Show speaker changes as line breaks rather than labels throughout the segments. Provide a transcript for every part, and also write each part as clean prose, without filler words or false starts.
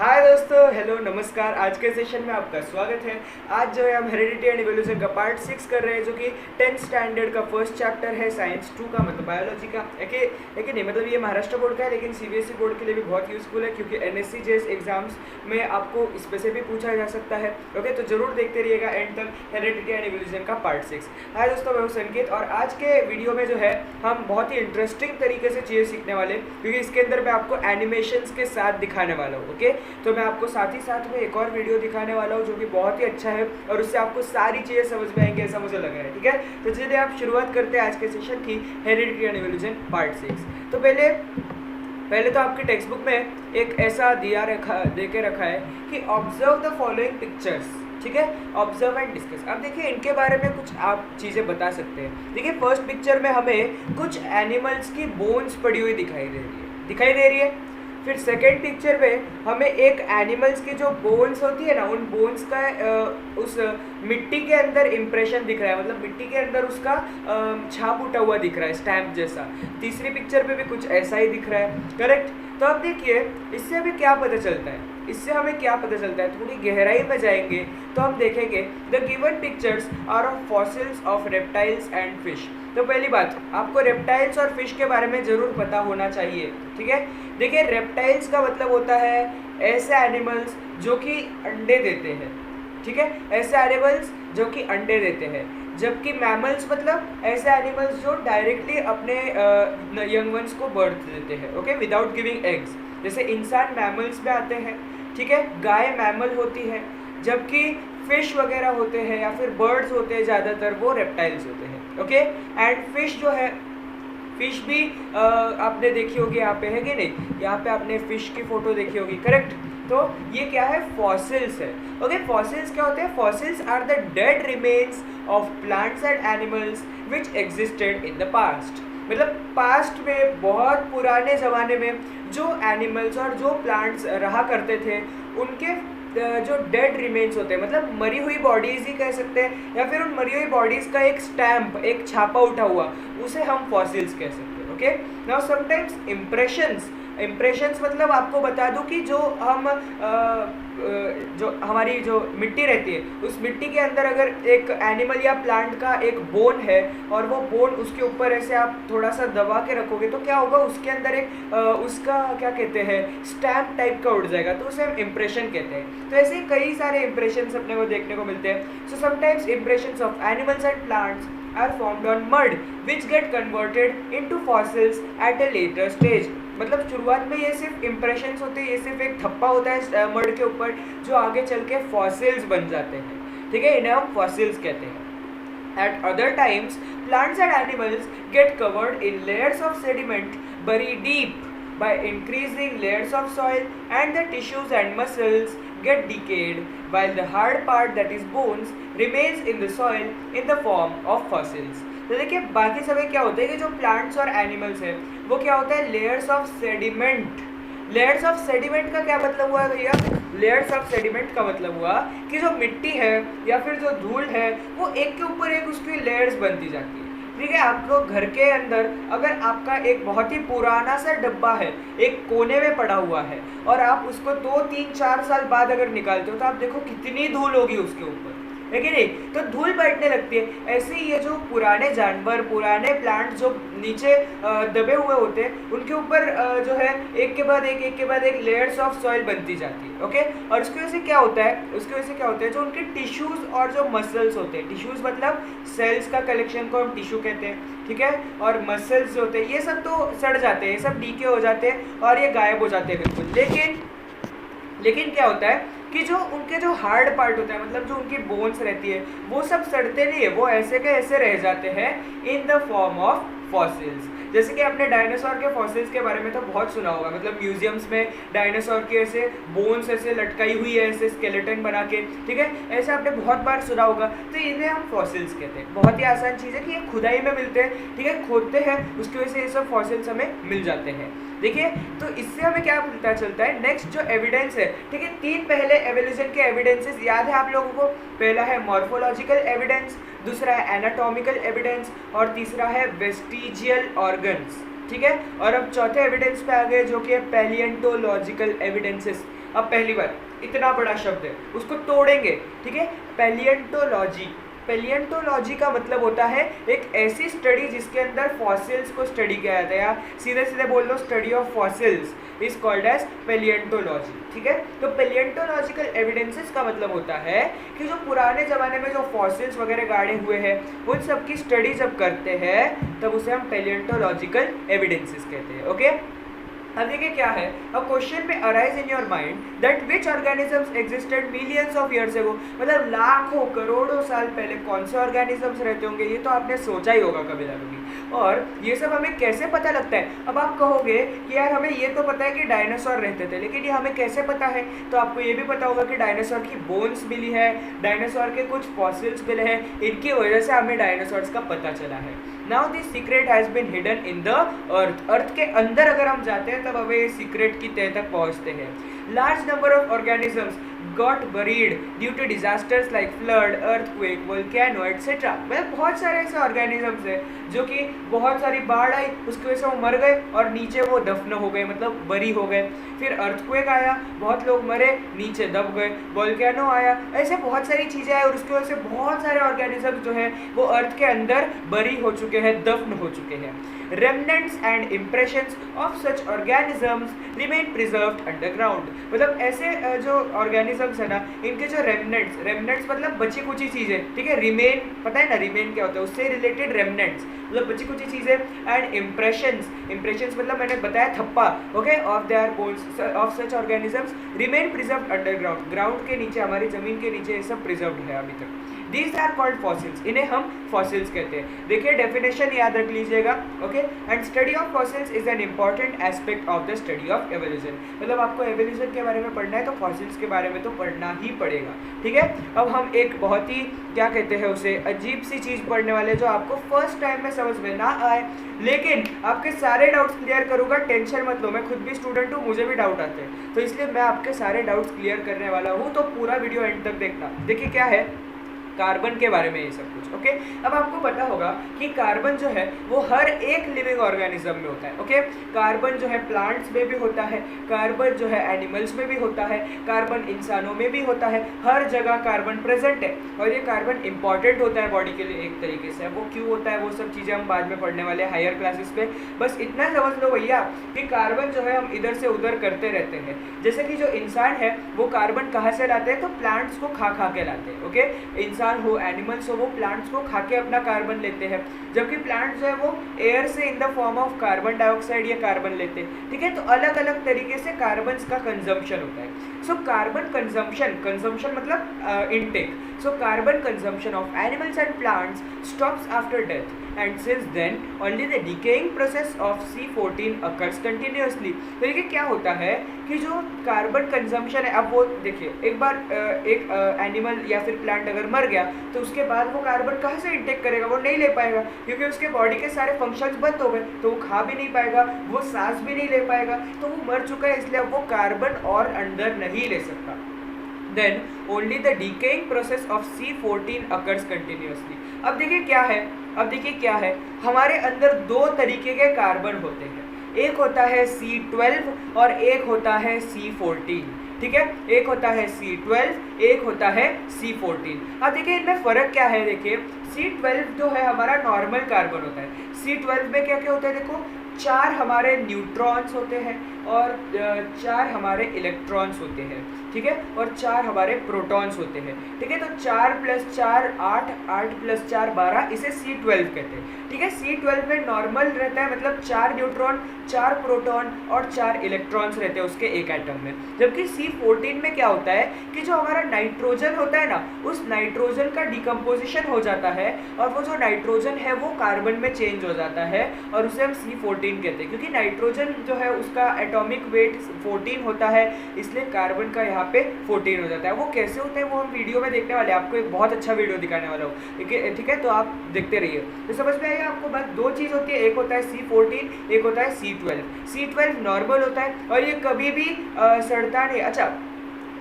हाय दोस्तों, हेलो नमस्कार। आज के सेशन में आपका स्वागत है। आज जो है हम हेरिडिटी एंड इवोल्यूशन का पार्ट 6 कर रहे हैं, जो कि 10th स्टैंडर्ड का फर्स्ट चैप्टर है, साइंस 2 का, मतलब बायोलॉजी का। एक नहीं, मतलब ये महाराष्ट्र बोर्ड का है, लेकिन सीबीएसई बोर्ड के लिए भी बहुत यूजफुल है, क्योंकि एनएससी जेएस एग्जाम्स में आपको इस पे से भी पूछा जा सकता है। ओके, तो जरूर देखते रहिएगा एंड तक हेरिडिटी एंड इवोल्यूशन का पार्ट 6। हाय दोस्तों, मैं हूं संकेत, और आज के वीडियो में जो है हम बहुत ही इंटरेस्टिंग तरीके से चीज़ें सीखने वाले, क्योंकि इसके अंदर मैं आपको एनिमेशंस के साथ दिखाने वाला हूँ। ओके, तो मैं आपको साथ ही साथ में एक और वीडियो दिखाने वाला हूँ, जो कि बहुत ही अच्छा है, और उससे आपको सारी चीज़ें समझ में आएंगी, ऐसा मुझे लग रहा है। ठीक है, तो चलिए आप शुरुआत करते हैं आज के सेशन की, हेरिडिटी एंड इवोल्यूशन पार्ट 6। तो पहले तो आपके टेक्स्ट बुक में एक ऐसा दे के रखा है कि ऑब्जर्व द फॉलोइंग पिक्चर्स। ठीक है, ऑब्जर्व एंड डिस्कस। अब देखिए, इनके बारे में कुछ आप चीज़ें बता सकते हैं। देखिए, फर्स्ट पिक्चर में हमें कुछ एनिमल्स की बोन्स पड़ी हुई दिखाई दे रही है। फिर सेकेंड पिक्चर में हमें एक एनिमल्स की जो बोन्स होती है ना, उन बोन्स का उस मिट्टी के अंदर इम्प्रेशन दिख रहा है, मतलब मिट्टी के अंदर उसका छाप उठा हुआ दिख रहा है, स्टैम्प जैसा। तीसरी पिक्चर पे भी कुछ ऐसा ही दिख रहा है, करेक्ट। तो अब देखिए, इससे हमें क्या पता चलता है, थोड़ी गहराई में जाएंगे तो हम देखेंगे the given pictures are of fossils of reptiles and fish. तो पहली बात, आपको रेप्टाइल्स और फिश के बारे में ज़रूर पता होना चाहिए। ठीक है, देखिए, रेप्टाइल्स का मतलब होता है ऐसे एनिमल्स जो कि अंडे देते हैं। ठीक है, ऐसे एनिमल्स जो कि अंडे देते हैं। जबकि मैमल्स मतलब ऐसे एनिमल्स जो डायरेक्टली अपने यंग वंस को बर्थ देते हैं, ओके, विदाउट गिविंग एग्स। जैसे इंसान मैमल्स में आते हैं, ठीक है, गाय मैमल होती है, जबकि फिश वगैरह होते हैं या फिर बर्ड्स होते हैं, ज़्यादातर वो रेप्टाइल्स होते हैं। ओके, एंड फिश जो है, फिश भी आपने देखी होगी, यहाँ पे है कि नहीं, यहाँ पे आपने फिश की फोटो देखी होगी, करेक्ट। तो ये क्या है, फॉसिल्स है। ओके, फॉसिल्स क्या होते हैं? Fossils are the dead remains of plants and animals which existed in the past. मतलब पास्ट में, बहुत पुराने ज़माने में जो एनिमल्स और जो प्लांट्स रहा करते थे, उनके जो डेड रिमेन्स होते हैं, मतलब मरी हुई बॉडीज़ ही कह सकते हैं, या फिर उन मरी हुई बॉडीज़ का एक स्टैम्प, एक छापा उठा हुआ, उसे हम फॉसिल्स कह सकते हैं। ओके, नाउ समटाइम्स इम्प्रेशंस मतलब आपको बता दूं कि जो हम जो हमारी जो मिट्टी रहती है, उस मिट्टी के अंदर अगर एक एनिमल या प्लांट का एक बोन है, और वो बोन उसके ऊपर ऐसे आप थोड़ा सा दबा के रखोगे, तो क्या होगा, उसके अंदर एक उसका क्या कहते हैं, स्टैम्प टाइप का उड़ जाएगा, तो उसे हम इम्प्रेशन कहते हैं। तो ऐसे कई सारे इम्प्रेशंस अपने को देखने को मिलते हैं। So sometimes impressions of animals and plants are formed on mud which get converted into fossils at a later stage। मतलब शुरुआत में ये सिर्फ इम्प्रेशंस होते हैं, ये सिर्फ एक थप्पा होता है मड के ऊपर, जो आगे चल के फॉसिल्स बन जाते हैं। ठीक है, इन्हें हम फॉसिल्स कहते हैं। At other times, plants and animals get covered in layers of sediment buried deep by increasing layers of soil, and the tissues and muscles get decayed, while the hard part, that is bones, remains in the soil in the form of fossils। तो देखिए, बाकी समय क्या होता है कि जो plants और एनिमल्स हैं, वो क्या होता है, layers of sediment. Layers of sediment का क्या मतलब हुआ भैया? लेयर्स ऑफ सेडिमेंट का मतलब हुआ कि जो मिट्टी है या फिर जो धूल है, वो एक के ऊपर एक उसकी लेयर्स बनती जाती है। ठीक है, आप लोग घर के अंदर अगर आपका एक बहुत ही पुराना सा डब्बा है, एक कोने में पड़ा हुआ है, और आप उसको 2, 3, 4 साल बाद अगर निकालते हो, तो आप देखो कितनी धूल होगी उसके ऊपर, है कि नहीं? तो धूल बैठने लगती है। ऐसे ही ये जो पुराने जानवर, पुराने प्लांट जो नीचे दबे हुए होते हैं, उनके ऊपर जो है एक के बाद एक लेयर्स ऑफ सॉइल बनती जाती है। ओके, और उसकी वजह से क्या होता है, जो उनके टिश्यूज और जो मसल्स होते हैं, टिश्यूज मतलब सेल्स का कलेक्शन को हम टिश्यू कहते हैं, ठीक है, और मसल्स जो होते हैं, ये सब तो सड़ जाते हैं, ये सब डीके हो जाते हैं और ये गायब हो जाते हैं बिल्कुल। लेकिन क्या होता है कि जो उनके जो हार्ड पार्ट होता है, मतलब जो उनकी बोन्स रहती है, वो सब सड़ते नहीं है, वो ऐसे के ऐसे रह जाते हैं in the form of fossils. जैसे कि आपने डायनासोर के फॉसिल्स के बारे में तो बहुत सुना होगा, मतलब म्यूजियम्स में डायनासोर के ऐसे बोन्स ऐसे लटकाई हुई है, ऐसे स्केलेटन बना के, ठीक है, ऐसे आपने बहुत बार सुना होगा। तो इन्हें हम फॉसिल्स कहते हैं। बहुत ही आसान चीज़ है कि ये खुदाई में मिलते हैं, ठीक है, खोदते हैं, उसकी वजह से ये सब फॉसिल्स हमें मिल जाते हैं। देखिए, तो इससे हमें क्या पता चलता है, नेक्स्ट जो एविडेंस है, ठीक है, 3 पहले एवोल्यूशन के एविडेंसेस याद है आप लोगों को। पहला है मॉर्फोलॉजिकल एविडेंस, दूसरा है एनाटॉमिकल एविडेंस, और तीसरा है वेस्टिजियल ऑर्गन्स। ठीक है। और अब चौथे एविडेंस पे आ गए जो कि है पैलिएंटोलॉजिकल एविडेंसेस। अब पहली बार इतना बड़ा शब्द है उसको तोड़ेंगे, ठीक है। पैलिएंटोलॉजी, पैलिएंटोलॉजी का मतलब होता है एक ऐसी स्टडी जिसके अंदर फॉसिल्स को स्टडी किया जाता है, या सीधे सीधे बोल लो study of fossils is called as palaeontology, ठीक है। तो पैलिएंटोलॉजिकल एविडेंसेस का मतलब होता है कि जो पुराने ज़माने में जो फॉसिल्स वगैरह गाड़े हुए हैं उन सब की स्टडी जब करते हैं तब उसे हम पैलिएंटोलॉजिकल एविडेंसेस कहते हैं, ओके। अब देखिए क्या है, अब क्वेश्चन में arise in your mind that which organisms existed millions of years ago, मतलब लाखों करोड़ों साल पहले कौन से ऑर्गेनिजम्स रहते होंगे, ये तो आपने सोचा ही होगा कभी ना कभी। और ये सब हमें कैसे पता लगता है? अब आप कहोगे कि यार हमें ये तो पता है कि डायनासोर रहते थे, लेकिन ये हमें कैसे पता है? तो आपको ये भी पता होगा कि डायनासोर की बोन्स मिली है, डायनासोर के कुछ फॉसिल्स मिले हैं, इनकी वजह से हमें डायनासोर्स का पता चला है। Now this secret has been hidden in the earth, earth के अंदर अगर हम जाते हैं तब हमें सीक्रेट की तह तक पहुंचते हैं। Large number of organisms got buried due to disasters like flood, earthquake, volcano etc. मतलब बहुत सारे ऐसे ऑर्गेनिजम्स हैं जो कि बहुत सारी बाढ़ आई उसकी वजह से वो मर गए और नीचे वो दफन हो गए, मतलब बरी हो गए। फिर अर्थक्वेक आया, बहुत लोग मरे, नीचे दब गए। वोल्केनो आया, ऐसे बहुत सारी चीज़ें आई और उसकी वजह से बहुत सारे ऑर्गेनिजम्स जो है वो अर्थ के अंदर बरी हो चुके हैं, दफन हो चुके हैं। Remnants and impressions of such organisms remain preserved underground, मतलब ऐसे जो ऑर्गेनिजम्स है ना, इनके जो रेमनेंट्स मतलब बची कुची चीज़ें, ठीक है। रिमेन पता है ना, रिमेन क्या होता है, उससे रिलेटेड रेमनेंट्स मतलब बची कुची चीज़ें। एंड इम्प्रेशंस मतलब मैंने बताया थप्पा, okay, of their bones of such organisms remain preserved underground, ground के नीचे, हमारी ज़मीन के नीचे ये सब प्रिजर्व्ड है अभी तक। These are called fossils, इन्हें हम फॉसिल्स कहते हैं। देखिए डेफिनेशन याद रख लीजिएगा, okay. And study of fossils is an important aspect of the study of evolution, मतलब आपको एवोल्यूशन के बारे में पढ़ना है तो फॉसिल्स के बारे में तो पढ़ना ही पड़ेगा, ठीक है। अब हम एक बहुत ही क्या कहते हैं उसे, अजीब सी चीज़ पढ़ने वाले जो आपको फर्स्ट टाइम में समझ में ना आए, लेकिन आपके सारे डाउट्स क्लियर करूँगा, टेंशन मत लो। मैं खुद भी स्टूडेंट हूँ, मुझे भी डाउट आते हैं, तो इसलिए मैं आपके सारे डाउट्स क्लियर करने वाला हूँ, तो पूरा वीडियो एंड तक देखना। देखिए क्या है, कार्बन के बारे में ये सब कुछ, ओके। अब आपको पता होगा कि कार्बन जो है वो हर एक लिविंग ऑर्गेनिज्म में होता है, ओके। कार्बन जो है प्लांट्स में भी होता है, कार्बन जो है एनिमल्स में भी होता है, कार्बन इंसानों में भी होता है, हर जगह कार्बन प्रेजेंट है। और ये कार्बन इंपॉर्टेंट होता है बॉडी के लिए एक तरीके से। वो क्यों होता है वो सब चीज़ें हम बाद में पढ़ने वाले हैं हायर क्लासेस पे, बस इतना समझ लो भैया कि कार्बन जो है हम इधर से उधर करते रहते हैं। जैसे कि जो इंसान है वो कार्बन कहाँ से लाते हैं, तो प्लांट्स को खा के लाते हैं, ओके। इंसान हो, एनिमल्स हो, वो प्लांट्स को खा के अपना कार्बन लेते हैं, जबकि प्लांट्स जो है वो एयर से in the form of carbon dioxide या कार्बन लेते हैं, ठीक है। तो अलग अलग तरीके से कार्बन का कंजम्पशन होता है। सो कार्बन कंजम्पशन मतलब intake. So carbon consumption of animals and plants stops after death, and since then only the decaying process of C14 occurs continuously। तो देखिए क्या होता है कि जो कार्बन कंजम्पशन है, अब वो देखिए एक बार एक एनिमल या फिर प्लांट अगर मर गया तो उसके बाद वो कार्बन कहाँ से इंटेक करेगा, वो नहीं ले पाएगा, क्योंकि उसके बॉडी के सारे फंक्शंस बंद हो गए, तो वो खा भी नहीं पाएगा, वो सांस भी नहीं ले पाएगा, तो वो मर चुका है, इसलिए वो कार्बन और अंदर नहीं ले सकता। Then only the decaying process of C14 occurs continuously। अब देखिए क्या है, हमारे अंदर दो तरीके के कार्बन होते हैं, एक होता है C12 और एक होता है C14, ठीक है। एक होता है C12, एक होता है C14। अब देखिए इनमें फ़र्क क्या है, देखिए C12 जो है हमारा नॉर्मल कार्बन होता है। C12 में क्या क्या होता है, देखो 4 हमारे न्यूट्रॉन्स होते हैं और 4 हमारे इलेक्ट्रॉन्स होते हैं, ठीक है, और 4 हमारे प्रोटॉन्स होते हैं, ठीक है। तो 4 + 4 8, 8 + 4 12, इसे C12 कहते हैं, ठीक है। C12 में नॉर्मल रहता है, मतलब 4 न्यूट्रॉन, 4 प्रोटॉन और 4 इलेक्ट्रॉन्स रहते हैं उसके एक एटम में। जबकि C14 में क्या होता है कि जो हमारा नाइट्रोजन होता है ना, उस नाइट्रोजन का डिकम्पोजिशन हो जाता है और वो जो नाइट्रोजन है वो कार्बन में चेंज हो जाता है और उसे हम C14 कहते हैं, क्योंकि नाइट्रोजन जो है उसका एटॉमिक वेट 14 होता है, इसलिए कार्बन का यहाँ पे 14 हो जाता है। वो कैसे होता है वो हम वीडियो में देखने वाले हैं, आपको एक बहुत अच्छा वीडियो दिखाने वाला हूँ, ठीक है। तो आप देखते रहिए, तो समझ में आएगा आपको बात। दो चीज़ होती है, एक होता है C14, एक होता है C12। C12 नॉर्मल होता है और ये कभी भी सड़ता नहीं। अच्छा,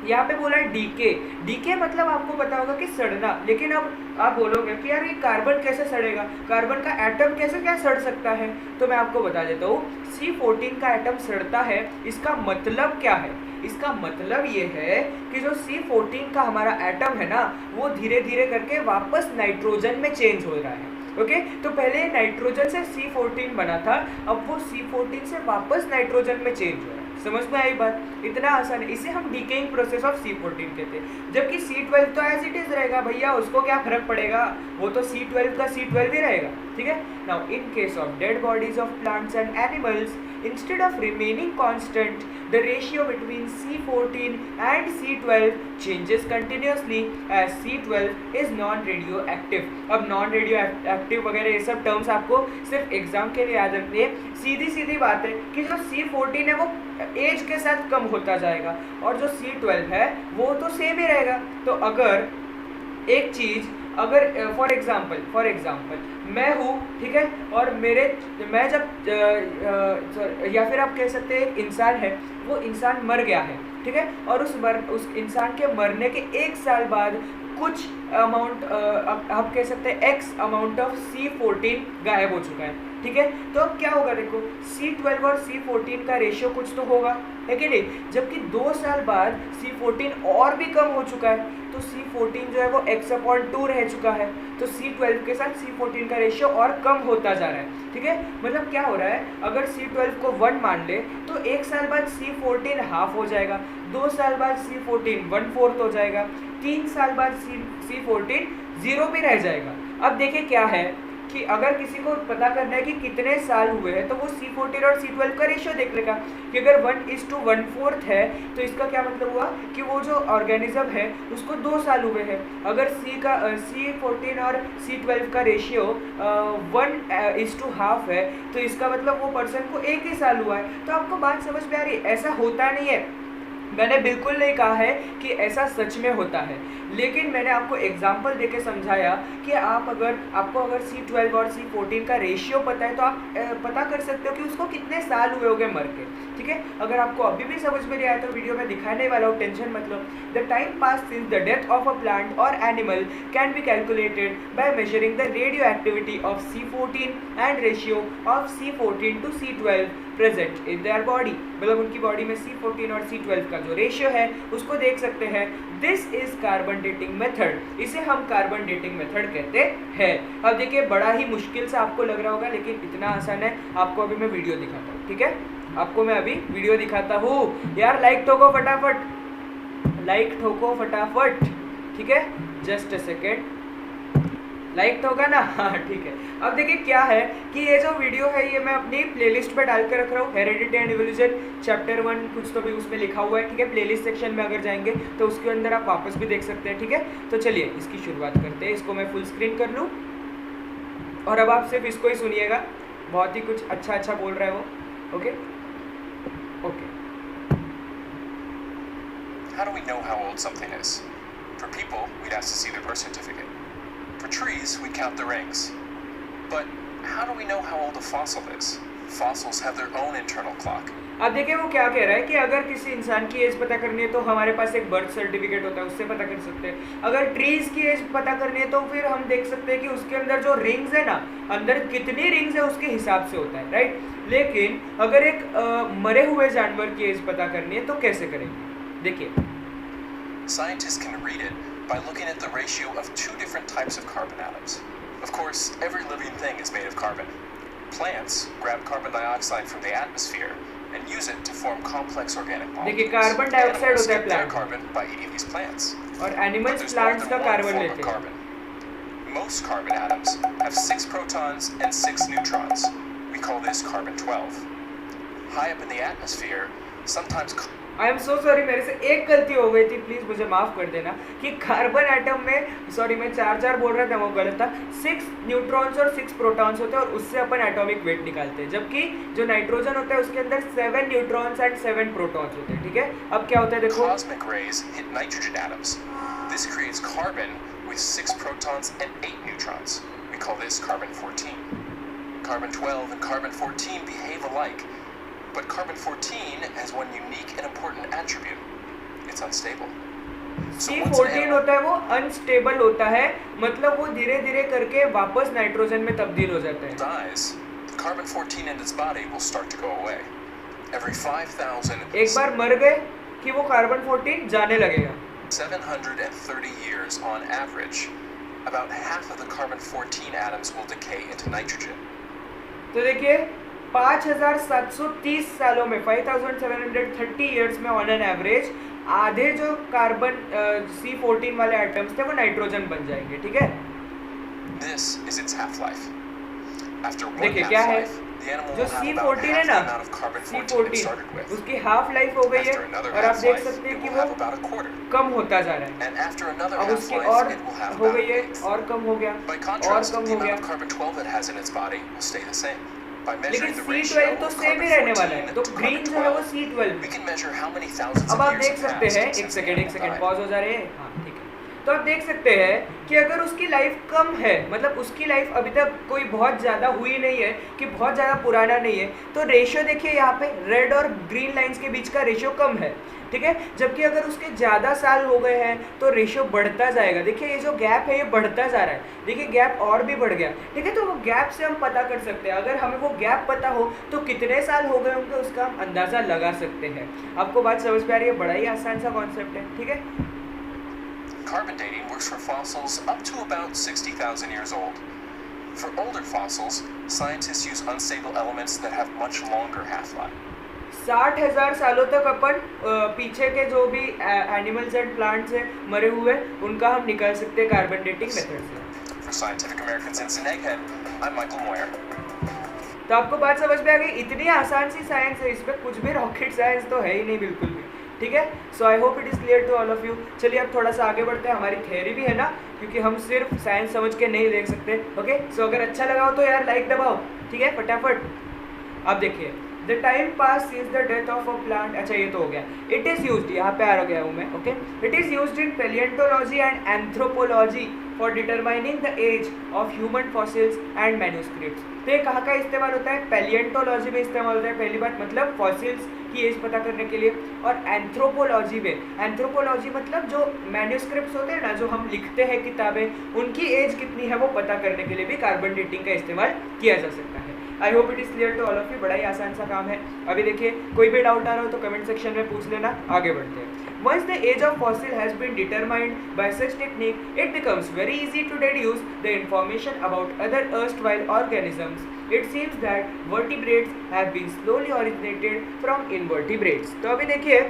यहाँ पे बोला है डीके। डीके मतलब आपको पता होगा कि सड़ना, लेकिन अब आप बोलोगे कि यार ये कार्बन कैसे सड़ेगा, कार्बन का एटम कैसे क्या सड़ सकता है, तो मैं आपको बता देता हूँ। C14 का एटम सड़ता है, इसका मतलब क्या है? इसका मतलब ये है कि जो C14 का हमारा एटम है ना, वो धीरे धीरे करके वापस नाइट्रोजन में चेंज हो रहा है। ओके तो पहले नाइट्रोजन से C14 बना था, अब वो C14 से वापस नाइट्रोजन में चेंज हो रहा है। समझ में आई बात? इतना आसान है, इसे हम डीकेइंग प्रोसेस ऑफ C14 कहते हैं। जबकि C12 तो एज इट इज रहेगा भैया, उसको क्या फर्क पड़ेगा, वो तो C12 का C12 ही रहेगा। ठीक है। Now in case of dead bodies of plants and animals, instead of remaining constant, the ratio between C14 and C12 changes continuously as C12 is non-radioactive। अब non-radioactive वगैरह ये सब टर्म्स आपको सिर्फ एग्जाम के लिए याद रखनी है। सीधी सीधी बात है कि जो C14 है वो एज के साथ कम होता जाएगा और जो C12 है वो तो सेम ही रहेगा। तो अगर एक चीज़, अगर फॉर एग्जाम्पल मैं हूँ, ठीक है, और मैं जब या फिर आप कह सकते हैं एक इंसान है, वो इंसान मर गया है, ठीक है, और उस इंसान के मरने के 1 साल बाद कुछ अमाउंट आप कह सकते हैं x अमाउंट ऑफ C14 गायब हो चुका है। ठीक है, तो अब क्या होगा, देखो C12 और C14 का रेशियो कुछ तो होगा, है कि नहीं? जबकि 2 साल बाद C14 और भी कम हो चुका है, तो C14 जो है वो x/2 रह चुका है, तो C12 के साथ C14 का रेशियो और कम होता जा रहा है। ठीक है, मतलब क्या हो रहा है, अगर C12 को 1 मान ले तो 1 साल बाद C14 हाफ हो जाएगा, 2 साल बाद C14 1/4 हो जाएगा, 3 साल बाद C14 0 भी रह जाएगा। अब देखिए क्या है कि अगर किसी को पता करना है कि कितने साल हुए हैं, तो वो C14 और C12 का रेशियो देख लेगा कि अगर 1:1/4 है तो इसका क्या मतलब हुआ कि वो जो ऑर्गेनिज्म है उसको 2 साल हुए हैं। अगर C14 और C12 का रेशियो 1:1/2 है तो इसका मतलब वो पर्सन को 1 ही साल हुआ है। तो आपको बात समझ में आ रही है? ऐसा होता नहीं है, मैंने बिल्कुल नहीं कहा है कि ऐसा सच में होता है, लेकिन मैंने आपको एग्जाम्पल देके समझाया कि आपको अगर C12 और C14 का रेशियो पता है तो आप पता कर सकते हो कि उसको कितने साल हुए होंगे मर के। ठीक है, अगर आपको अभी भी समझ में नहीं आया तो वीडियो में दिखाने वाला हूँ, टेंशन मत लो। The time passed since the death of a plant or animal can be calculated by measuring the radioactivity of C14 and ratio of C14 to C12 present in their body. मतलब उनकी body में C14 और C12 का जो ratio है उसको देख सकते हैं। This is carbon dating method, इसे हम कार्बन डेटिंग मेथड कहते हैं। अब देखिए बड़ा ही मुश्किल से आपको लग रहा होगा, लेकिन इतना आसान है। आपको अभी मैं वीडियो दिखाता हूँ, ठीक है, आपको मैं अभी वीडियो दिखाता हूँ। यार लाइक ठोको फटाफट, लाइक ठोको फटाफट, ठीक है, जस्ट अ सेकेंड, लाइक तो होगा ना? हाँ ठीक है। अब देखिए क्या है कि ये जो वीडियो है ये मैं अपनी प्लेलिस्ट पे डाल के रख रहा हूँ, हेरेडिटी एंड इवोल्यूशन चैप्टर 1 कुछ तो भी उसमें लिखा हुआ है। ठीक है, प्लेलिस्ट सेक्शन में अगर जाएंगे तो उसके अंदर आप वापस भी देख सकते हैं। ठीक है, तो चलिए इसकी शुरुआत करते हैं। इसको मैं फुल स्क्रीन कर लूँ और अब आप सिर्फ इसको ही सुनिएगा, बहुत ही कुछ अच्छा अच्छा बोल रहा है वो। Okay okay.
How do we know how old something is? For people, we'd ask to see their birth certificate. For trees, we count the rings. But how do we know how old a fossil is? Fossils have their own internal clock.
अब देखिए वो क्या कह रहा है कि अगर किसी इंसान की एज पता करनी है तो हमारे पास एक बर्थ सर्टिफिकेट होता है, उससे पता कर सकते हैं। अगर ट्रीज की एज पता करनी है तो फिर हम देख सकते हैं कि उसके अंदर जो रिंग्स है ना, अंदर कितनी रिंग्स है उसके हिसाब से होता है, राइट। लेकिन अगर एक मरे हुए जानवर की एज पता करनी है तो कैसे करेंगे? देखिए,
Scientists can read it by looking at the ratio of 2 different types of carbon atoms. Of course, every living thing is made of carbon. Plants grab carbon dioxide from the atmosphere and use it to form complex organic molecules.
देखिए carbon dioxide होता है
their
plant
carbon by eating these plants.
और animals
There's more
plants
than
का
one
carbon
form
लेते
of
हैं।
carbon. Most carbon atoms have 6 protons and 6 neutrons. We call this carbon-12. High up in the atmosphere, sometimes
I am so sorry, मेरे से एक गलती हो गई थी, प्लीज़ मुझे माफ़ कर देना कि कार्बन एटम में, सॉरी मैं 4 बोल रहा था, वो गलत था। 6 न्यूट्रॉन्स और 6 प्रोटॉन्स होते हैं और उससे अपन एटॉमिक वेट निकालते हैं। जबकि जो नाइट्रोजन होता है उसके अंदर 7 न्यूट्रॉन्स एंड 7 प्रोटॉन्स होते हैं। ठीक है, अब क्या होता है देखो,
cosmic rays hit nitrogen atoms. This creates carbon with 6 protons and 8 neutrons. We call this carbon-14. Carbon-12 and carbon-14 behave alike. But carbon-14 has one unique and important attribute. it's unstable. So once an
C14
animal
होता है वो unstable होता है, मतलब वो धीरे धीरे करके वापस नाइट्रोजन में तब्दील हो जाता है।
dies, the carbon-14 in its body will start to go away. Every 5,000
एक बार मर गए कि वो कार्बन 14 जाने लगेगा।
730 years on average, about half of the carbon-14 atoms will decay into nitrogen.
तो देखिए 5730 सालों में 5730 इयर्स में ऑन एन एवरेज आधे जो कार्बन C14 वाले एटम्स थे वो नाइट्रोजन बन जाएंगे, ठीक है।
This is its half-life. After one
देखिए क्या है,
half-life, the animal
जो
will have about
C14 है
half the
ना,
amount of carbon-14 it started
C14
with.
उसकी हाफ लाइफ हो गई है
After another
और आप देख
half-life,
सकते हैं
it
कि
will
वो
have about a quarter.
कम होता जा रहा है।
And after another
अब उसकी
half-life,
और
it will have
हो
about
गई
an
है
eighth.
और कम हो गया
By
और
contrast,
कम
the
हो
amount
गया,
of carbon-12 it has in its body will stay the same. By
लेकिन
measuring the ratio
C12 तो
of
सेम ही रहने वाला है।
carbon-14
तो
to
ग्रीन जो है वो
carbon-12,
C12।
we can measure how many thousands
अब
of
आप
years
देख
have
सकते
passed
हैं,
since the
एक
animal
सेकेंड
died.
पॉज हो जा रहे हैं, हाँ ठीक है। तो आप देख सकते हैं कि अगर उसकी लाइफ कम है, मतलब उसकी लाइफ अभी तक कोई बहुत ज़्यादा हुई नहीं है कि बहुत ज़्यादा पुराना नहीं है, तो रेशियो देखिए यहाँ पे रेड और ग्रीन लाइंस के बीच का रेशियो कम है, ठीक है। जबकि अगर उसके ज़्यादा साल हो गए हैं तो रेशियो बढ़ता जाएगा। देखिए ये जो गैप है ये बढ़ता जा रहा है, देखिए गैप और भी बढ़ गया, ठीक है। तो वो गैप से हम पता कर सकते हैं, अगर हमें वो गैप पता हो तो कितने साल हो गए होंगे उसका हम अंदाज़ा लगा सकते हैं। आपको बात समझ में आ रही है? बड़ा ही आसान सा कॉन्सेप्ट है, ठीक है।
Carbon dating works for fossils up to about 60,000 years old. For older fossils, scientists use unstable elements that have much longer half-life.
60,000 सालों तक अपन पीछे के जो भी एनिमल्स एंड प्लांट्स हैं मरे हुए, उनका हम निकाल सकते हैं कार्बन डेटिंग मेथड से।
For Scientific American's Instant Egghead, I'm Michael Moyer.
तो आपको बात समझ में आ गई? इतनी आसान सी साइंस है, इसमें कुछ भी रॉकेट साइंस तो है ही नहीं बिल्कुल भी, ठीक है। So I hope it is clear to all of you. चलिए अब थोड़ा सा आगे बढ़ते हैं, हमारी थ्योरी भी है ना, क्योंकि हम सिर्फ साइंस समझ के नहीं देख सकते। ओके, सो अगर अच्छा लगा हो तो यार लाइक दबाओ, ठीक है, फटाफट। अब देखिए, the time passed since the death of a plant, अच्छा ये तो हो गया। इट इज़ यूज्ड, यहाँ पे आ गया हूँ मैं, okay. It is used in palaeontology and anthropology for determining the age of human fossils and manuscripts. तो ये कहाँ का इस्तेमाल होता है? पैलियोंटोलॉजी में इस्तेमाल होता है, पहली बात, मतलब फॉसिल्स की एज पता करने के लिए। और एंथ्रोपोलॉजी में, एंथ्रोपोलॉजी मतलब जो मैन्यूस्क्रिप्ट्स होते हैं ना, जो हम लिखते हैं किताबें, उनकी एज कितनी है वो पता करने के लिए भी कार्बन डेटिंग का इस्तेमाल किया जा सकता है। I hope it is clear to all of you. बड़ा ही आसान सा काम है। अभी देखिए, कोई भी डाउट आ रहा हो तो कमेंट सेक्शन में पूछ लेना। आगे बढ़ते हैं। Once the age of fossil has been determined by such technique, it becomes very easy to deduce the information about other erstwhile organisms. It seems that vertebrates have been slowly originated from invertebrates. तो अभी देखिए,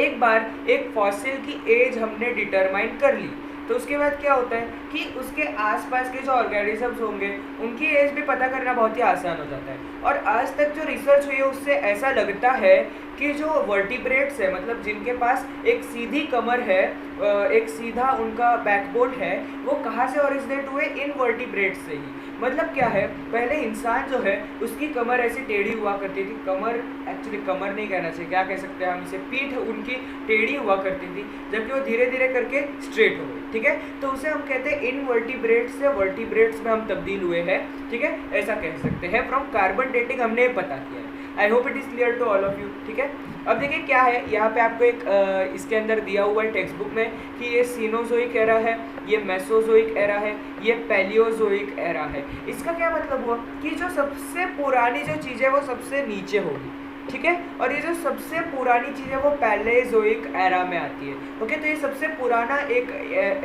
एक बार एक fossil की as हमने determine कर ली, तो उसके बाद क्या होता है कि उसके आसपास के जो ऑर्गेनिजम्स होंगे उनकी एज भी पता करना बहुत ही आसान हो जाता है। और आज तक जो रिसर्च हुई है उससे ऐसा लगता है कि जो वर्टिब्रेट्स है, मतलब जिनके पास एक सीधी कमर है, एक सीधा उनका बैकबोन है, वो कहाँ से ओरिजिनेट हुए? इन वर्टिब्रेट्स से ही। मतलब क्या है, पहले इंसान जो है उसकी कमर ऐसी टेढ़ी हुआ करती थी, कमर एक्चुअली कमर नहीं कहना चाहिए, क्या कह सकते हैं हम इसे, पीठ उनकी टेढ़ी हुआ करती थी, जबकि वो धीरे धीरे करके स्ट्रेट हो गई, ठीक है। तो उसे हम कहते हैं इन वर्टिब्रेट्स से वर्टिब्रेट्स में हम तब्दील हुए हैं, ठीक है, ऐसा कह सकते हैं। फ्रॉम कार्बन डेटिंग हमने पता किया है। I hope it is clear to all of you, ठीक है। अब देखिए क्या है, यहाँ पे आपको एक इसके अंदर दिया हुआ है टेक्स्ट बुक में कि ये सीनोजोइक एरा है, ये मेसोजोइक एरा है, ये पैलियोजोइक एरा है। इसका क्या मतलब हुआ कि जो सबसे पुरानी जो चीज़ है वो सबसे नीचे होगी, ठीक है, और ये जो सबसे पुरानी चीज़ है वो पैलेजोइक एरा में आती है। ओके, तो ये सबसे पुराना एक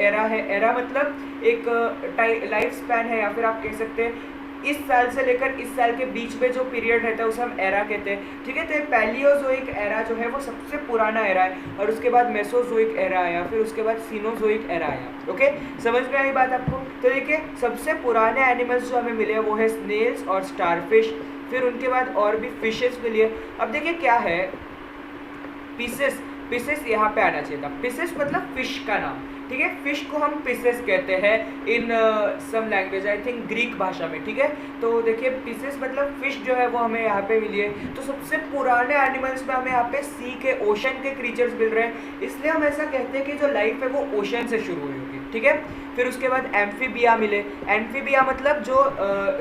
एरा है। एरा मतलब एक लाइफ स्पैन है, या फिर आप कह सकते हैं इस साल से लेकर इस साल के बीच में जो पीरियड रहता है उसे हम एरा कहते हैं, ठीक है। तो ये पैलियोजोइक एरा जो है वो सबसे पुराना एरा है, और उसके बाद मेसोजोइक एरा आया, फिर उसके बाद सीनोजोइक एरा आया। ओके, समझ में आई बात आपको? तो देखिए, सबसे पुराने एनिमल्स जो हमें मिले हैं वो है स्नेल्स और स्टारफिश, फिर उनके बाद और भी फिशेस मिली है। अब देखिए क्या है, पिसेस, पिसेस यहाँ पे आना चाहिए था। पिसेस मतलब फिश का नाम, ठीक है। फिश को हम पीसेस कहते हैं in some language, I think Greek भाषा में, ठीक है। तो देखिए पीसेस मतलब फिश जो है वो हमें यहाँ पे मिली है। तो सबसे पुराने एनिमल्स में हमें यहाँ पे सी के, ओशन के क्रीचर्स मिल रहे हैं, इसलिए हम ऐसा कहते हैं कि जो लाइफ है वो ओशन से शुरू हुई होगी, ठीक है। फिर उसके बाद एम्फीबिया मिले। एम्फीबिया मतलब जो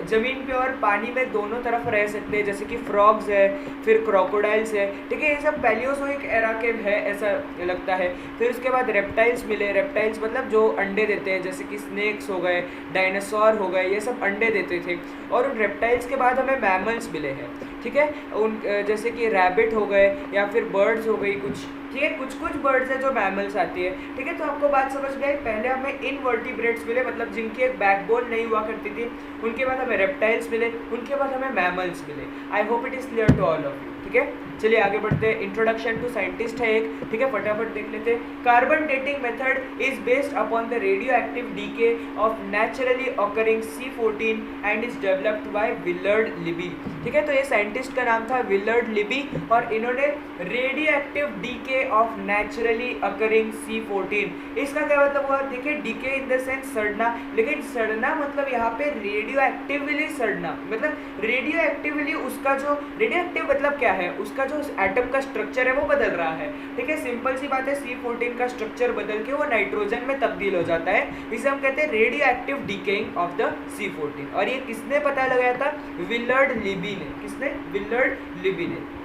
ज़मीन पे और पानी में दोनों तरफ रह सकते हैं, जैसे कि फ्रॉग्स है, फिर क्रोकोडाइल्स है, ठीक है। ये सब पैलियोज़ोइक एरा के है ऐसा लगता है। फिर उसके बाद रेप्टाइल्स मिले। रेप्टाइल्स मतलब जो अंडे देते हैं, जैसे कि स्नेक्स हो गए, डायनासोर हो गए, ये सब अंडे देते थे। और उन रेप्टाइल्स के बाद हमें मैमल्स मिले हैं, ठीक है। उन जैसे कि रैबिट हो गए या फिर बर्ड्स हो गई कुछ, ठीक है। कुछ कुछ बर्ड्स है जो मैमल्स आती है, ठीक है। तो आपको बात समझ गई। पहले हमें इनवर्टिब्रेट्स मिले, मतलब जिनकी एक बैकबोन नहीं हुआ करती थी। उनके बाद हमें रेप्टाइल्स मिले, उनके बाद हमें मैमल्स मिले। I hope it is clear to all of you, ठीक है। चलिए आगे बढ़ते हैं। इंट्रोडक्शन टू साइंटिस्ट है एक, ठीक है, फटाफट देख लेते हैं। Carbon dating method is based upon the radio active DK of naturally occurring C14 and is developed by Willard Libby, ठीक है। तो ये साइंटिस्ट का नाम था विलर्ड लिबी, और इन्होंने radio active DK of naturally occurring C14, इसका क्या मतलब हुआ? देखिए डीके इन द सेंस सड़ना, लेकिन सड़ना मतलब यहाँ पे रेडियो एक्टिवली सड़ना, मतलब रेडियो एक्टिवली उसका जो रेडियो एक्टिव मतलब क्या है, उसका जो एटम का स्ट्रक्चर है वो बदल रहा है, ठीक है। सिंपल सी बात है, C14 का स्ट्रक्चर बदल के वो नाइट्रोजन में तब्दील हो जाता है, इसे हम कहते हैं radio active decaying of the C14। और ये किसने पता लगाया था? विलर्ड लिबी ने। किसने? विलर्ड लिबी ने।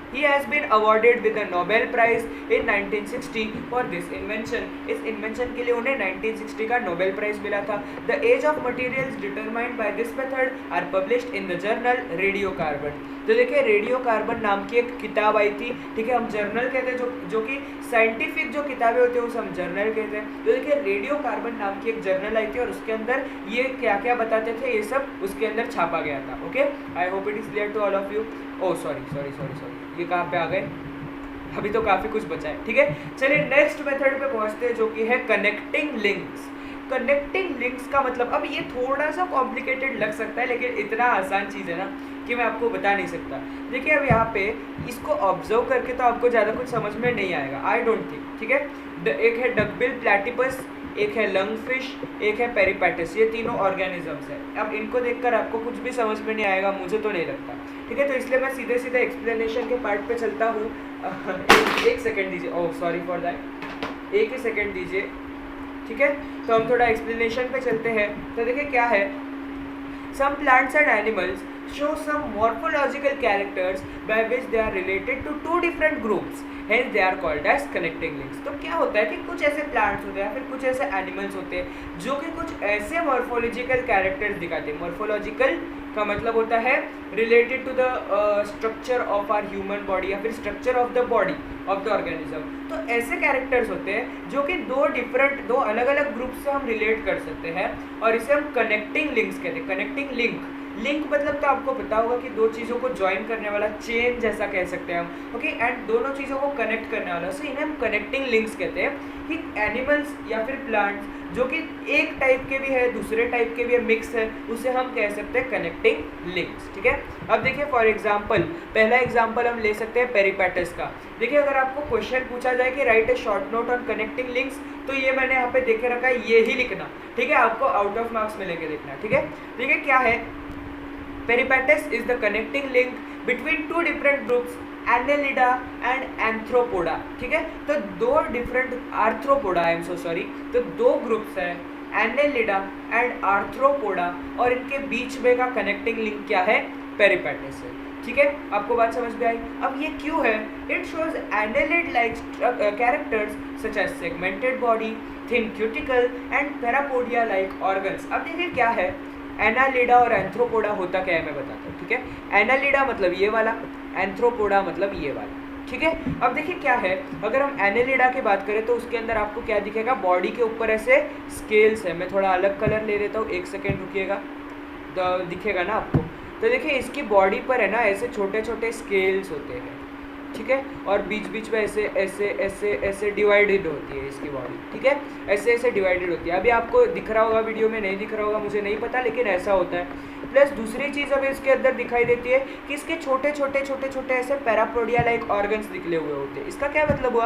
He has been awarded with the Nobel Prize in 1960 for this invention. इस इन्वेंशन के लिए उन्हें 1960 का नोबेल प्राइज मिला था। The age of materials determined by this method are published in the journal Radiocarbon. तो देखिए रेडियोकार्बन नाम की एक किताब आई थी, ठीक है। हम जर्नल कहते हैं जो कि साइंटिफिक जो किताबें होती हैं उसे हम जर्नल कहते हैं। तो देखिए रेडियोकार्बन नाम की एक जर्नल आई थी और उसके अंदर ये क्या क्या बताते थे ये सब उसके अंदर छापा गया था, okay. I hope it is clear to all of you. Oh sorry, ये कहाँ पे आ गए? अभी तो काफ़ी कुछ बचा है, ठीक है। चलिए नेक्स्ट मेथड पे पहुँचते हैं जो कि है कनेक्टिंग लिंक्स। कनेक्टिंग लिंक्स का मतलब, अब ये थोड़ा सा कॉम्प्लिकेटेड लग सकता है लेकिन इतना आसान चीज़ है ना कि मैं आपको बता नहीं सकता। देखिए अब यहाँ पे इसको ऑब्जर्व करके तो आपको ज़्यादा कुछ समझ में नहीं आएगा, आई डोंट थिंक, ठीक है। एक है डकबिल प्लैटिपस, एक है लंगफिश, एक है पेरिपैटिस, ये तीनों ऑर्गेनिजम्स हैं। अब इनको देखकर आपको कुछ भी समझ में नहीं आएगा, मुझे तो नहीं लगता, ठीक है। तो इसलिए मैं सीधे सीधे एक्सप्लेनेशन के पार्ट पे चलता हूँ। एक सेकेंड दीजिए, ओह सॉरी फॉर दैट, एक ही सेकेंड दीजिए, ठीक है। तो हम थोड़ा एक्सप्लेनेशन पे चलते हैं। तो देखिए क्या है, some plants and animals show some morphological characters by which they are related to two different groups, hence they are called as connecting links। तो क्या होता है कि कुछ ऐसे प्लांट्स होते हैं फिर कुछ ऐसे एनिमल्स होते हैं जो कि कुछ ऐसे मॉर्फोलॉजिकल कैरेक्टर्स दिखाते हैं। मॉर्फोलॉजिकल का मतलब होता है related to the structure of our human body या फिर structure of the body of the organism. तो ऐसे कैरेक्टर्स होते हैं जो कि दो अलग अलग ग्रुप से हम रिलेट कर सकते हैं और इसे हम कनेक्टिंग लिंक्स कहते हैं। कनेक्टिंग लिंक मतलब तो आपको पता होगा कि दो चीज़ों को ज्वाइन करने वाला, चेन जैसा कह सकते हैं हम, ओके। एंड दोनों चीज़ों को कनेक्ट करने वाला, सो इन्हें हम कनेक्टिंग लिंक्स कहते हैं। कि एनिमल्स या फिर प्लांट्स जो कि एक टाइप के भी है दूसरे टाइप के भी है, मिक्स है, उसे हम कह सकते हैं कनेक्टिंग लिंक्स, ठीक है। अब देखिए फॉर एग्जांपल, पहला एग्जांपल हम ले सकते हैं पेरिपैटिस का। देखिए अगर आपको क्वेश्चन पूछा जाए कि right A short note on connecting links, तो ये मैंने यहाँ पे देखे रखा है, ये ही लिखना, ठीक है। आपको आउट ऑफ मार्क्स मिलेंगे, देखना, ठीक है। देखिए क्या है, peripatus is the connecting link between two different groups, annelida and arthropoda, ठीक है। तो दो different arthropoda, I am so sorry, तो दो ग्रुप्स हैं एनेलिडा एंड आर्थ्रोपोडा और इनके बीच में का कनेक्टिंग लिंक क्या है? पेरिपैटिस है, ठीक है। आपको बात समझ में आई? अब ये क्यों है? It shows annelid like characters such as segmented body, thin cuticle and parapodia like organs. अब देखिए क्या है, एनालिडा और एंथ्रोपोडा होता क्या है मैं बताता हूँ, ठीक है। एनालिडा मतलब ये वाला, एंथ्रोपोडा मतलब ये वाला, ठीक है। अब देखिए क्या है, अगर हम एनालिडा की बात करें तो उसके अंदर आपको क्या दिखेगा? बॉडी के ऊपर ऐसे स्केल्स है। मैं थोड़ा अलग कलर ले लेता हूँ, एक सेकेंड रुकिएगा, तो दिखेगा ना आपको। तो देखिए इसकी बॉडी पर है ना ऐसे छोटे छोटे स्केल्स होते हैं, ठीक है। और बीच बीच में ऐसे ऐसे ऐसे ऐसे डिवाइडेड होती है इसकी बॉडी, ठीक है। ऐसे ऐसे डिवाइडेड होती है। अभी आपको दिख रहा होगा, वीडियो में नहीं दिख रहा होगा मुझे नहीं पता, लेकिन ऐसा होता है। प्लस दूसरी चीज़ अभी इसके अंदर दिखाई देती है कि इसके छोटे छोटे ऐसे पैरापोडिया लाइक ऑर्गन्स निकले हुए होते हैं। इसका क्या मतलब हुआ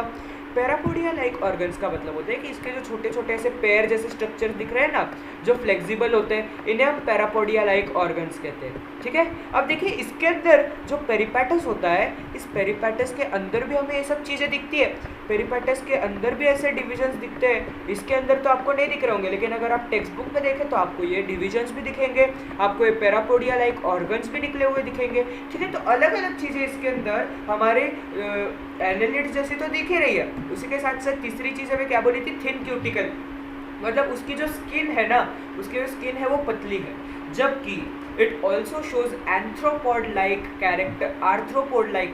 पैरापोडिया लाइक ऑर्गन्स का मतलब होता है कि इसके जो छोटे छोटे ऐसे पैर जैसे स्ट्रक्चर दिख रहे हैं ना, जो फ्लेक्सिबल होते हैं, इन्हें हम पैरापोडिया लाइक ऑर्गन्स कहते हैं। ठीक है, अब देखिए इसके अंदर जो पेरिपेटस होता है, इस पेरिपेटस के अंदर भी हमें ये सब चीज़ें दिखती है। पेरिपेटस के अंदर भी ऐसे डिविजन्स दिखते हैं। इसके अंदर तो आपको नहीं दिख रहे होंगे, लेकिन अगर आप टेक्स्ट बुक में देखें तो आपको ये डिविजन्स भी दिखेंगे, आपको ये पैरापोडिया लाइक ऑर्गन्स भी निकले हुए दिखेंगे। ठीक है, तो अलग अलग चीज़ें इसके अंदर हमारे एनालिड जैसे तो दिख ही रही है। उसी के साथ साथ तीसरी चीज़ हमें क्या बोली थी, थिन क्यूटिकल, मतलब उसकी जो स्किन है ना, उसकी जो स्किन है वो पतली है। जबकि it also shows arthropod like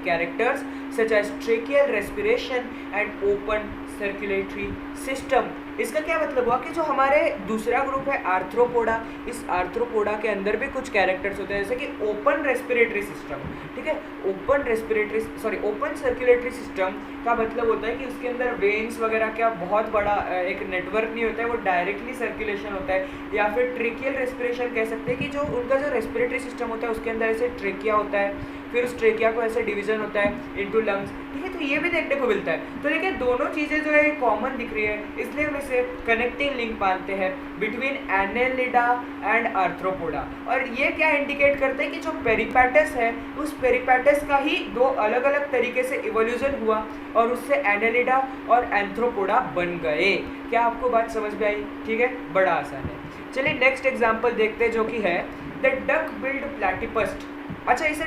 characters such as tracheal respiration and open circulatory system। इसका क्या मतलब हुआ कि जो हमारे दूसरा ग्रुप है आर्थ्रोपोडा, इस आर्थ्रोपोडा के अंदर भी कुछ कैरेक्टर्स होते हैं, जैसे कि ओपन रेस्पिरेटरी सिस्टम। ठीक है, ओपन सर्कुलेटरी सिस्टम का मतलब होता है कि उसके अंदर वेन्स वगैरह का बहुत बड़ा एक नेटवर्क नहीं होता है, वो डायरेक्टली सर्कुलेशन होता है। या फिर ट्रेकियल रेस्पिरेशन कह सकते हैं कि जो उनका जो रेस्पिरेटरी सिस्टम होता है उसके अंदर ऐसे ट्रेकिया होता है, फिर उस ट्रेकिया को ऐसे डिवीजन होता है इनटू लंग्स। ठीक है, तो ये भी देखने को मिलता है। तो देखिए दोनों चीज़ें जो है कॉमन दिख रही है, इसलिए हम इसे कनेक्टिंग लिंक मानते हैं बिटवीन एनेलिडा एंड आर्थ्रोपोडा। और ये क्या इंडिकेट करते हैं कि जो पेरिपेटस है, उस पेरिपेटस का ही दो अलग अलग तरीके से इवोल्यूशन हुआ और उससे एनेलिडा और एंथ्रोपोडा बन गए। क्या आपको बात समझ में आई? ठीक है, बड़ा आसान है। चलिए नेक्स्ट एग्जाम्पल देखते हैं, जो कि है द डक बिल्ड प्लैटिपस। अच्छा, इसे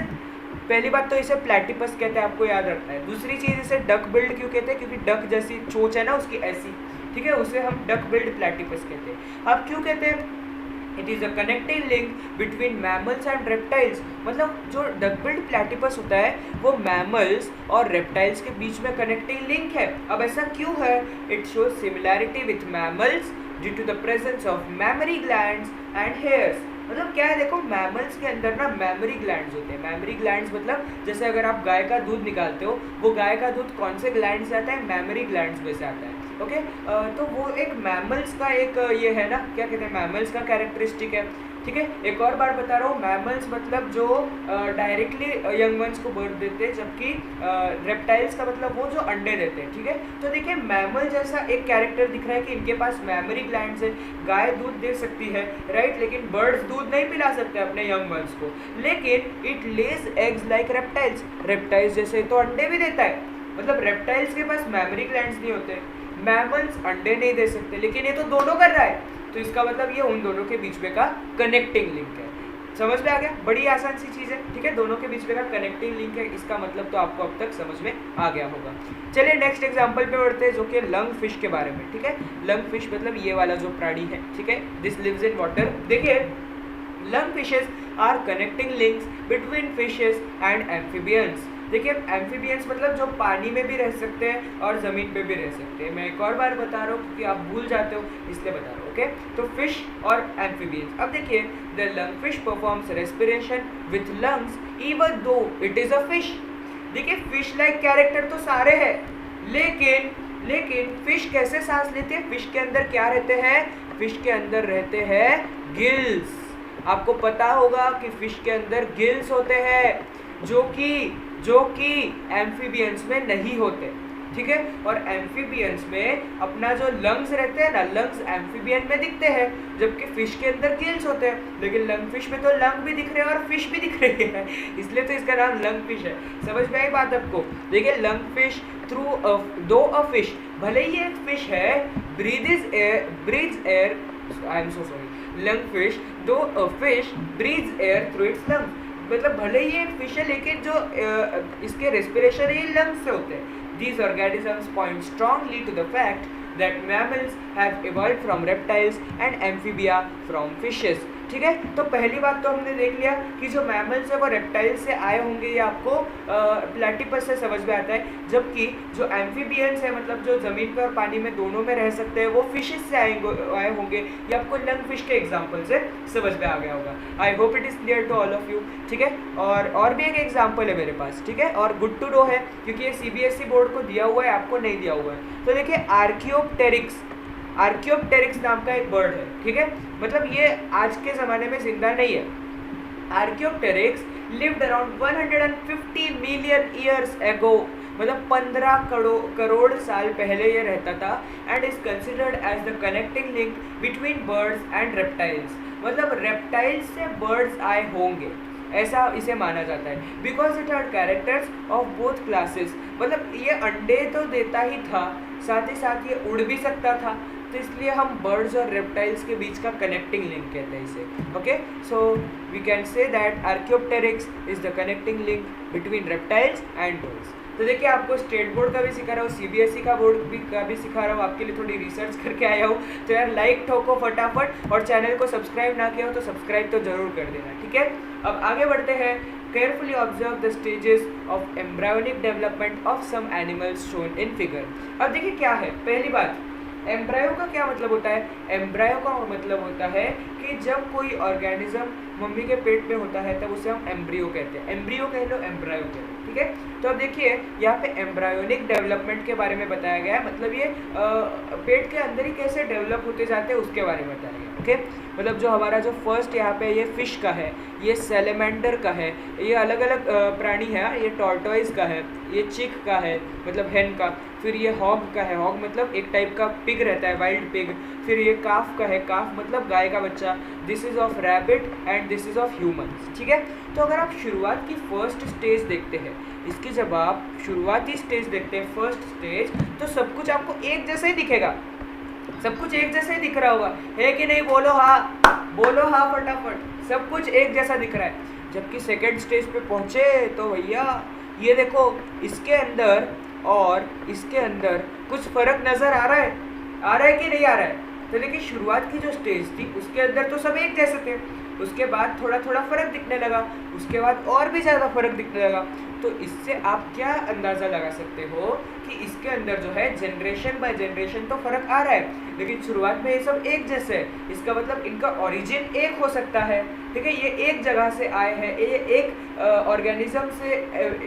पहली बात तो इसे प्लैटिपस कहते हैं, आपको याद रखना है। दूसरी चीज़ इसे डक बिल्ड क्यों कहते हैं, क्योंकि डक जैसी चोंच है ना उसकी ऐसी। ठीक है, उसे हम डक बिल्ड प्लैटिपस कहते हैं। अब क्यों कहते हैं? It is a connecting link between mammals and reptiles. मतलब जो डक बिल्ड प्लैटिपस होता है वो मैमल्स और रेप्टाइल्स के बीच में कनेक्टिंग लिंक है। अब ऐसा क्यों है? It shows similarity with mammals due to the presence of mammary glands and hairs. मतलब क्या है, देखो मैमल्स के अंदर ना मैमरी ग्लैंड्स होते हैं। मैमरी ग्लैंड्स मतलब जैसे अगर आप गाय का दूध निकालते हो, वो गाय का दूध कौन से ग्लैंड से आता है? मैमरी ग्लैंड्स में से आता है। ओके, तो वो एक मैमल्स का एक ये है ना, क्या कहते हैं, मैमल्स का कैरेक्टरिस्टिक है। ठीक है, एक और बार बता रहा हूँ, मैमल्स मतलब जो डायरेक्टली यंग वंस को बर्थ देते हैं, जबकि रेप्टाइल्स का मतलब वो जो अंडे देते हैं। ठीक है, तो देखिए मैमल जैसा एक कैरेक्टर दिख रहा है कि इनके पास मैमरी ग्लैंड्स है। गाय दूध दे सकती है, राइट, लेकिन बर्ड्स दूध नहीं पिला सकते अपने यंग वंस को। लेकिन it Lay's eggs like reptiles, reptiles जैसे तो अंडे भी देता है। मतलब रेप्टाइल्स के पास मैमरी ग्लैंड्स नहीं होते, मैमल्स अंडे नहीं दे सकते, लेकिन ये तो दोनों कर रहा है। तो इसका मतलब ये उन दोनों के बीच में का कनेक्टिंग लिंक है। समझ में आ गया? बड़ी आसान सी चीज़ है। ठीक है, दोनों के बीच में का कनेक्टिंग लिंक है, इसका मतलब तो आपको अब तक समझ में आ गया होगा। चलिए नेक्स्ट एग्जांपल पे बढ़ते हैं, जो कि लंग फिश के बारे में। ठीक है, लंग फिश मतलब ये वाला जो प्राणी है। ठीक है, दिस लिव्स इन वाटर। देखिए lung fishes are connecting links between fishes and amphibians. देखिए एम्फीबियंस मतलब जो पानी में भी रह सकते हैं और ज़मीन पे भी रह सकते हैं। मैं एक और बार बता रहा हूँ क्योंकि आप भूल जाते हो, इसलिए बता रहा हूँ। ओके, तो फिश और एम्फीबियंस। अब देखिए the lung fish performs respiration with lungs even though it is a fish. देखिए फिश लाइक कैरेक्टर तो सारे हैं, लेकिन फिश कैसे सांस लेते हैं? फिश के अंदर क्या रहते हैं? फिश के अंदर रहते हैं गिल्स। आपको पता होगा कि फिश के अंदर गिल्स होते हैं, जो कि एम्फीबियंस में नहीं होते। ठीक है, और एम्फीबियंस में अपना जो लंग्स रहते हैं ना, लंग्स एम्फीबियन में दिखते हैं, जबकि फिश के अंदर गिल्स होते हैं। लेकिन लंग फिश में तो लंग भी दिख रहे हैं और फिश भी दिख रही है, इसलिए तो इसका नाम लंग फिश है। समझ में आई बात आपको? देखिए lung fish though a fish, भले ही एक फिश है, breathes air, I am so sorry, lung fish though a fish breathes air through its lungs. मतलब भले ही एक फिश है, लेकिन जो इसके रेस्पिरेशन ही लंग्स से होते हैं। These organisms point strongly to the fact that mammals have evolved from reptiles and amphibia from fishes. ठीक है, तो पहली बात तो हमने देख लिया कि जो मैमल्स है वो रेप्टाइल्स से आए होंगे, ये आपको प्लैटिपस से समझ में आता है। जबकि जो एम्फीबियंस है, मतलब जो ज़मीन पर और पानी में दोनों में रह सकते हैं, वो फिशेस से आए होंगे। ये आपको लंग फिश के एग्जाम्पल से समझ में आ गया होगा। I hope it is clear to all of you. ठीक है, और भी एक एग्जाम्पल है मेरे पास। ठीक है, और गुड टू नो है क्योंकि ये CBSE बोर्ड को दिया हुआ है, आपको नहीं दिया हुआ है। तो देखिए आर्कियोप्टेरिक्स नाम का एक बर्ड है। ठीक है, मतलब ये आज के ज़माने में जिंदा नहीं है। Archaeopteryx lived around 150 million years ago मतलब 15 करोड़ साल पहले ये रहता था and is considered as the connecting link between birds and reptiles, मतलब रेप्टाइल्स से बर्ड्स आए होंगे ऐसा इसे माना जाता है। Because it had characters of both classes, मतलब ये अंडे तो देता ही था, साथ ही साथ ये उड़ भी सकता था, तो इसलिए हम बर्ड्स और रेप्टाइल्स के बीच का कनेक्टिंग लिंक कहते हैं इसे। Okay, so we can say that archaeopteryx is the connecting link between reptiles and birds. तो देखिए आपको स्टेट बोर्ड का भी सिखा रहा हूँ, CBSE का बोर्ड का भी सिखा रहा हूँ, आपके लिए थोड़ी रिसर्च करके आया हूँ। तो यार लाइक ठोको फटाफट, और चैनल को सब्सक्राइब ना किया हो तो सब्सक्राइब तो जरूर कर देना, ठीक है। अब आगे बढ़ते हैं। Carefully observe the stages of embryonic development of some animals shown in figure. अब देखिए क्या है, पहली बात एम्ब्रायो का क्या मतलब होता है। एम्ब्रायो का मतलब होता है कि जब कोई ऑर्गेनिज्म मम्मी के पेट में होता है तब उसे हम एम्ब्रियो कहते हैं। एम्ब्रियो कह लो, एम्ब्रायो कह लो, ठीक है। तो अब देखिए यहाँ पे एम्ब्रायोनिक डेवलपमेंट के बारे में बताया गया है, मतलब ये पेट के अंदर ही कैसे डेवलप होते जाते हैं उसके बारे में बताया गया। ओके, मतलब जो हमारा जो फर्स्ट यहाँ पे ये फिश का है, ये सैलेमेंडर का है, ये अलग अलग प्राणी है, ये टॉर्टोइज का है, ये चिक का है मतलब हेन का, फिर ये हॉग का है, हॉग मतलब एक टाइप का पिग रहता है, वाइल्ड पिग, फिर ये काफ का है, काफ मतलब गाय का बच्चा, this is of rabbit and this is of humans, ठीक है। तो अगर आप शुरुआत की फर्स्ट स्टेज देखते हैं, इसकी जब आप शुरुआती स्टेज देखते हैं फर्स्ट स्टेज, तो सब कुछ आपको एक जैसा ही दिखेगा, सब कुछ एक जैसा ही दिख रहा होगा, है कि नहीं? बोलो हाँ फटाफट, सब कुछ एक जैसा दिख रहा है। जबकि सेकेंड स्टेज पे पहुंचे तो भैया ये देखो, इसके अंदर और इसके अंदर कुछ फर्क नजर आ रहा है कि नहीं आ रहा है? तो देखिए शुरुआत की जो स्टेज थी उसके अंदर तो सब एक जैसे थे, उसके बाद थोड़ा थोड़ा फर्क दिखने लगा, उसके बाद और भी ज़्यादा फर्क दिखने लगा। तो इससे आप क्या अंदाज़ा लगा सकते हो कि इसके अंदर जो है जनरेशन बाय जनरेशन तो फर्क आ रहा है, लेकिन शुरुआत में ये सब एक जैसे है, इसका मतलब इनका ओरिजिन एक हो सकता है, ठीक है। ये एक जगह से आए हैं, ये एक ऑर्गेनिज्म से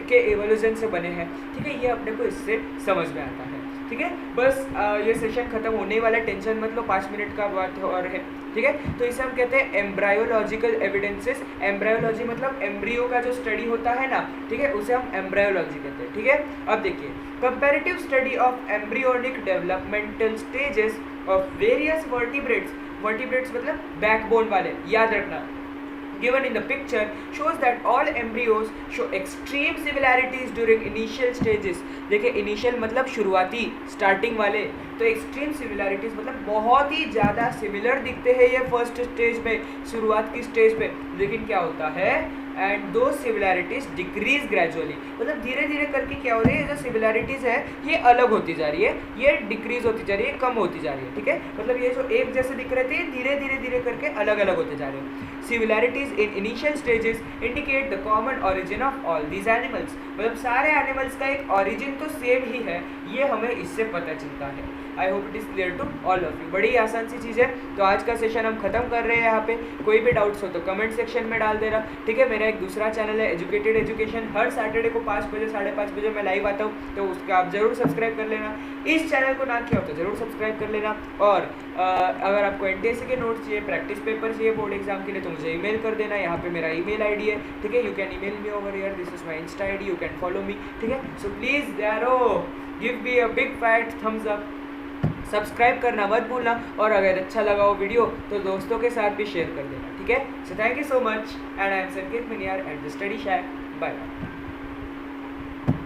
के एवोल्यूशन से बने हैं, ठीक है। ये अपने को इससे समझ में आता है, ठीक है। बस ये सेशन खत्म होने वाला, टेंशन मत लो, 5 मिनट का बात और है, ठीक है। तो इसे हम कहते हैं एम्ब्रायोलॉजिकल एविडेंसेस। एम्ब्रायोलॉजी मतलब एम्ब्रियो का जो स्टडी होता है ना, ठीक है, उसे हम एम्ब्रायोलॉजी कहते हैं, ठीक है। अब देखिए comparative study of embryonic developmental stages of various vertebrates मतलब बैकबोन वाले, याद रखना। Given in the picture shows that all embryos show extreme similarities during initial stages। देखिए इनिशियल मतलब शुरुआती, स्टार्टिंग वाले, तो एक्सट्रीम सिमिलैरिटीज मतलब बहुत ही ज़्यादा सिमिलर दिखते हैं ये फर्स्ट स्टेज में, शुरुआत की स्टेज पे। लेकिन क्या होता है, एंड दो सिमिलैरिटीज डिक्रीज ग्रेजुअली, मतलब धीरे धीरे करके क्या हो रही है, जो सिमिलैरिटीज है ये अलग होती जा रही है, ये डिक्रीज होती जा रही है, कम होती जा रही है, ठीक है। मतलब ये जो एक जैसे दिख रहे थे धीरे धीरे करके अलग अलग होते जा रहे हैं। Similarities in initial stages indicate the common origin of all these animals, मतलब सारे एनिमल्स का एक ऑरिजिन तो सेम ही है, ये हमें इससे पता चलता है। I hope it is clear to all of you. बड़ी आसान सी चीज़ है। तो आज का सेशन हम खत्म कर रहे हैं यहाँ पे। कोई भी डाउट्स हो तो कमेंट सेक्शन में डाल देना, ठीक है। मेरा एक दूसरा चैनल है एजुकेटेड एजुकेशन, हर सैटरडे को 5 बजे 5:30 बजे मैं लाइव आता हूँ, तो उसका आप ज़रूर सब्सक्राइब कर लेना। इस चैनल को ना किया हो तो ज़रूर सब्सक्राइब कर लेना। और अगर आपको NTSC के नोट्स चाहिए, प्रैक्टिस पेपर चाहिए बोर्ड एग्जाम के लिए, तो मुझे ईमेल कर देना। यहाँ पे मेरा ईमेल आईडी है, ठीक है। You can email me over here, this is my Insta ID, you can follow me, ठीक है। सो प्लीज़ यारो give me a big fat Thums up, subscribe करना मत भूलना, और अगर अच्छा लगा हो वीडियो तो दोस्तों के साथ भी शेयर कर देना, ठीक है। So thank you so much and I am Sanket Miniyar at the study shack. Bye bye.